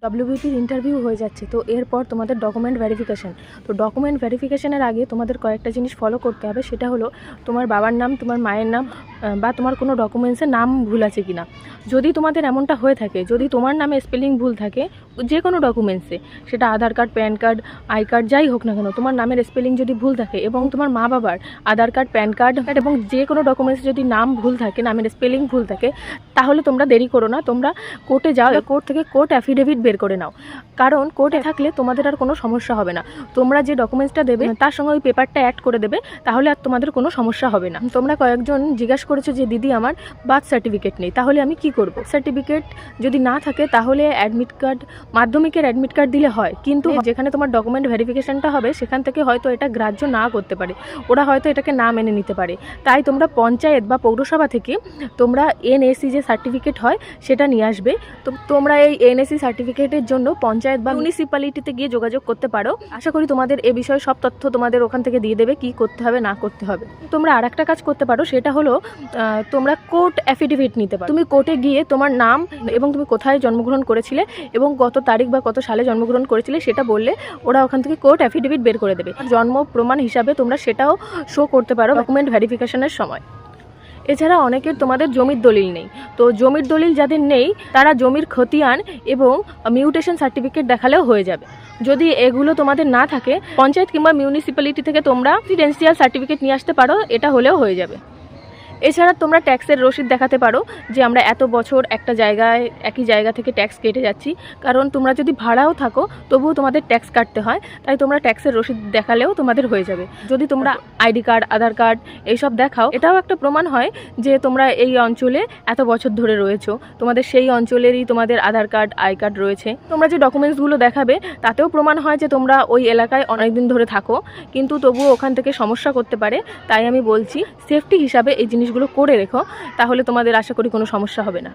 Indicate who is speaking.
Speaker 1: ডব্লিউবিপির interview হয়ে যাচ্ছে, তো এরপর তোমাদের ডকুমেন্ট ভেরিফিকেশান। তো ডকুমেন্ট ভেরিফিকেশানের আগে তোমাদের কয়েকটা জিনিস ফলো করতে হবে। সেটা হলো তোমার বাবার নাম, তোমার মায়ের নাম বা তোমার কোনো ডকুমেন্টসের নাম ভুল আছে কি না। যদি তোমাদের এমনটা হয়ে থাকে, যদি তোমার নামে স্পেলিং ভুল থাকে যে কোনো ডকুমেন্টসে, সেটা Aadhaar card, PAN card, I card, যাই হোক না কেন, তোমার নামের স্পেলিং যদি ভুল থাকে এবং তোমার মা বাবার আধার কার্ড, প্যান কার্ড এবং যে কোনো ডকুমেন্টসে যদি নাম ভুল থাকে, নামের স্পেলিং ভুল থাকে, তাহলে তোমরা দেরি করো না, তোমরা কোর্টে যাও, কোর্ট থেকে কোর্ট অ্যাফিডেভিট বের করে নাও। কারণ কোর্টে থাকলে তোমাদের আর কোনো সমস্যা হবে না। তোমরা যে ডকুমেন্টসটা দেবে তার সঙ্গে ওই পেপারটা অ্যাড করে দেবে, তাহলে আর তোমাদের কোনো সমস্যা হবে না। তোমরা কয়েকজন জিজ্ঞাসা করেছো যে দিদি আমার বার্থ সার্টিফিকেট নেই, তাহলে আমি কি করব? সার্টিফিকেট যদি না থাকে তাহলে অ্যাডমিট কার্ড, মাধ্যমিকের অ্যাডমিট কার্ড দিলে হয়, কিন্তু যেখানে তোমার ডকুমেন্ট ভেরিফিকেশনটা হবে সেখান থেকে হয়তো এটা গ্রাহ্য না করতে পারে, ওরা হয়তো এটাকে না মেনে নিতে পারে। তাই তোমরা পঞ্চায়েত বা পৌরসভা থেকে তোমরা এনএসি যে সার্টিফিকেট হয় সেটা নিয়ে আসবে। তো তোমরা এই এনএসি সার্টিফিকেটের জন্য পঞ্চায়েত বা মিউনিসিপ্যালিটিতে গিয়ে যোগাযোগ করতে পারো। আশা করি তোমাদের এ বিষয়ে সব তথ্য তোমাদের ওখান থেকে দিয়ে দেবে, কি করতে হবে না করতে হবে। তোমরা আর একটা কাজ করতে পারো, সেটা হলো তোমরা কোর্ট অ্যাফিডেভিট নিতে পারো। তুমি কোর্টে গিয়ে তোমার নাম এবং তুমি কোথায় জন্মগ্রহণ করেছিলে এবং কত তারিখ বা কত সালে জন্মগ্রহণ করেছিলে সেটা বললে ওরা ওখান থেকে কোর্ট অ্যাফিডেভিট বের করে দেবে। জন্ম প্রমাণ হিসাবে তোমরা সেটাও শো করতে পারো ডকুমেন্ট ভেরিফিকেশনের সময়। এছাড়া অনেকের তোমাদের জমির দলিল নেই, তো জমির দলিল যাদের নেই তারা জমির খতিয়ান এবং মিউটেশন সার্টিফিকেট দেখালেও হয়ে যাবে। যদি এগুলো তোমাদের না থাকে, পঞ্চায়েত কিংবা মিউনিসিপ্যালিটি থেকে তোমরা রেসিডেন্সিয়াল সার্টিফিকেট নিয়ে আসতে পারো, এটা হলেও হয়ে যাবে। এছাড়া তোমরা ট্যাক্সের রসিদ দেখাতে পারো যে আমরা এত বছর একটা জায়গায়, একই জায়গা থেকে ট্যাক্স কেটে যাচ্ছি। কারণ তোমরা যদি ভাড়াও থাকো তবুও তোমাদের ট্যাক্স কাটতে হয়, তাই তোমরা ট্যাক্সের রসিদ দেখালেও তোমাদের হয়ে যাবে। যদি তোমরা আইডি কার্ড, আধার কার্ড এইসব দেখাও, এটাও একটা প্রমাণ হয় যে তোমরা এই অঞ্চলে এত বছর ধরে রয়েছো, তোমাদের সেই অঞ্চলেরই তোমাদের আধার কার্ড, আই কার্ড রয়েছে। তোমরা যে ডকুমেন্টসগুলো দেখাবে তাতেও প্রমাণ হয় যে তোমরা ওই এলাকায় অনেকদিন ধরে থাকো, কিন্তু তবুও ওখান থেকে সমস্যা করতে পারে। তাই আমি বলছি সেফটি হিসাবে এই জিনিসগুলো করে রেখো, তাহলে তোমাদের আশা করি কোনো সমস্যা হবে না।